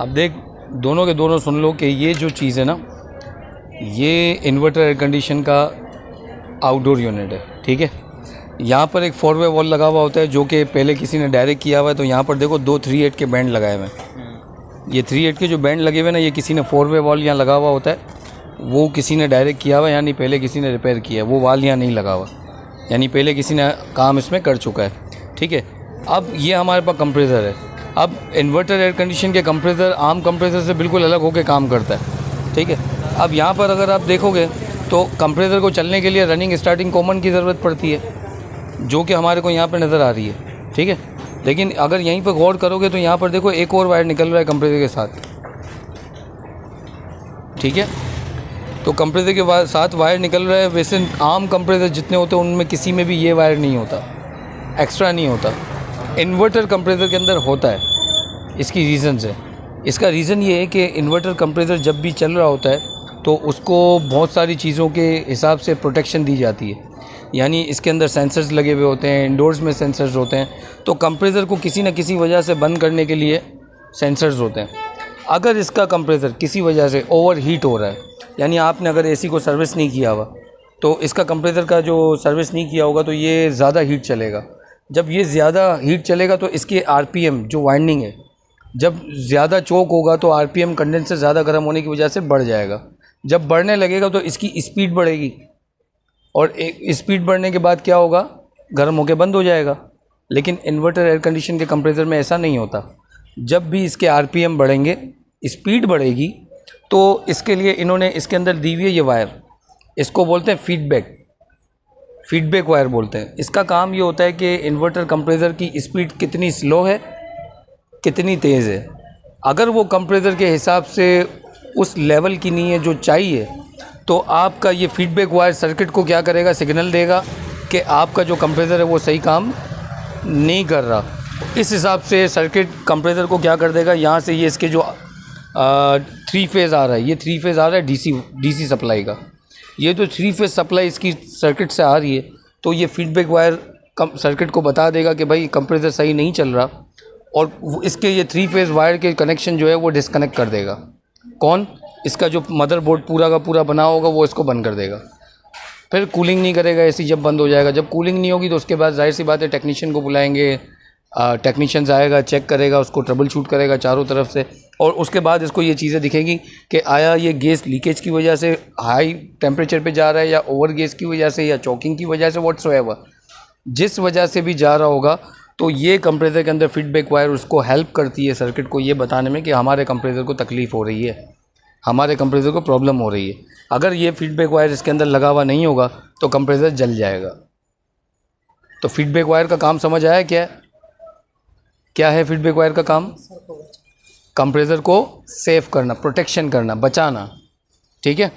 अब देख, दोनों के दोनों सुन लो कि ये जो चीज़ है ना, ये इन्वर्टर एयर कंडीशन का आउटडोर यूनिट है, ठीक है। यहाँ पर एक 4-वे वॉल लगा हुआ होता है जो कि पहले किसी ने डायरेक्ट किया हुआ है। तो यहाँ पर देखो 2 3/8 के बैंड लगाए हुए हैं। ये 3/8 के जो बैंड लगे हुए ना, ये किसी ने 4-वे वॉल यहाँ लगा हुआ होता है, वो किसी ने डायरेक्ट किया हुआ है, यानी पहले किसी ने रिपेयर किया है, वो वाल यहाँ नहीं लगा हुआ, यानी पहले किसी ने काम इसमें कर चुका है, ठीक है। अब ये हमारे पास कंप्रेसर है। अब इन्वर्टर एयर कंडीशन के कंप्रेसर आम कंप्रेसर से बिल्कुल अलग होकर काम करता है, ठीक है। अब यहाँ पर अगर आप देखोगे तो कंप्रेसर को चलने के लिए रनिंग स्टार्टिंग कॉमन की ज़रूरत पड़ती है, जो कि हमारे को यहाँ पर नज़र आ रही है, ठीक है। लेकिन अगर यहीं पर गौर करोगे तो यहाँ पर देखो एक और वायर निकल रहा है कंप्रेसर के साथ, ठीक है। तो कंप्रेसर के साथ वायर निकल रहा है। वैसे आम कंप्रेसर जितने होते हैं उनमें किसी में भी ये वायर नहीं होता, एक्स्ट्रा नहीं होता। इन्वर्टर कंप्रेसर के अंदर होता है। इसकी रीज़न्स है। इसका रीज़न ये है कि इन्वर्टर कंप्रेसर जब भी चल रहा होता है तो उसको बहुत सारी चीज़ों के हिसाब से प्रोटेक्शन दी जाती है, यानी इसके अंदर सेंसर्स लगे हुए होते हैं, इंडोर्स में सेंसर्स होते हैं। तो कंप्रेसर को किसी न किसी वजह से बंद करने के लिए सेंसर्स होते हैं। अगर इसका कंप्रेसर किसी वजह से ओवर हीट हो रहा है, यानी आपने अगर एसी को सर्विस नहीं किया हुआ, तो इसका कंप्रेसर का जो सर्विस नहीं किया होगा तो ये ज़्यादा हीट चलेगा। जब ये ज़्यादा हीट चलेगा तो इसके आरपीएम जो वाइंडिंग है, जब ज़्यादा चोक होगा तो आरपीएम कंडेंसर ज़्यादा गर्म होने की वजह से बढ़ जाएगा। जब बढ़ने लगेगा तो इसकी स्पीड बढ़ेगी, और एक स्पीड बढ़ने के बाद क्या होगा, गर्म होकर बंद हो जाएगा। लेकिन इन्वर्टर एयर कंडीशन के कंप्रेसर में ऐसा नहीं होता। जब भी इसके आरपीएम बढ़ेंगे, स्पीड बढ़ेगी, तो इसके लिए इन्होंने इसके अंदर दी हुई है ये वायर, इसको बोलते हैं फीडबैक वायर बोलते हैं। इसका काम ये होता है कि इन्वर्टर कंप्रेसर की स्पीड कितनी स्लो है, कितनी तेज़ है। अगर वो कंप्रेसर के हिसाब से उस लेवल की नहीं है जो चाहिए, तो आपका ये फीडबैक वायर सर्किट को क्या करेगा, सिग्नल देगा कि आपका जो कंप्रेसर है वो सही काम नहीं कर रहा। इस हिसाब से सर्किट कंप्रेसर को क्या कर देगा, यहाँ से ये इसके जो 3 फेज़ आ रहा है, ये 3 फेज़ आ रहा है डीसी सप्लाई का, ये तो 3 फेज़ सप्लाई इसकी सर्किट से आ रही है। तो ये फीडबैक वायर सर्किट को बता देगा कि भाई कंप्रेसर सही नहीं चल रहा, और इसके ये 3 फेज़ वायर के कनेक्शन जो है वो डिस्कनेक्ट कर देगा। कौन? इसका जो मदरबोर्ड पूरा का पूरा बना होगा वो इसको बंद कर देगा। फिर कूलिंग नहीं करेगा एसी जब बंद हो जाएगा। जब कूलिंग नहीं होगी तो उसके बाद जाहिर सी बात है टेक्नीशियन को बुलाएंगे, टेक्नीशियन आएगा, चेक करेगा, उसको ट्रबल शूट करेगा चारों तरफ से, और उसके बाद इसको ये चीज़ें दिखेंगी कि आया ये गैस लीकेज की वजह से हाई टेम्परेचर पे जा रहा है, या ओवर गैस की वजह से, या चॉकिंग की वजह से, व्हाटसोएवर जिस वजह से भी जा रहा होगा, तो ये कंप्रेसर के अंदर फीडबैक वायर उसको हेल्प करती है सर्किट को ये बताने में कि हमारे कंप्रेसर को तकलीफ़ हो रही है, हमारे कंप्रेसर को प्रॉब्लम हो रही है। अगर ये फीडबैक वायर इसके अंदर लगा हुआ नहीं होगा तो कंप्रेसर जल जाएगा। तो फीडबैक वायर का काम समझ आया? क्या है फीडबैक वायर का काम? कंप्रेसर को सेव करना, प्रोटेक्शन करना, बचाना, ठीक है।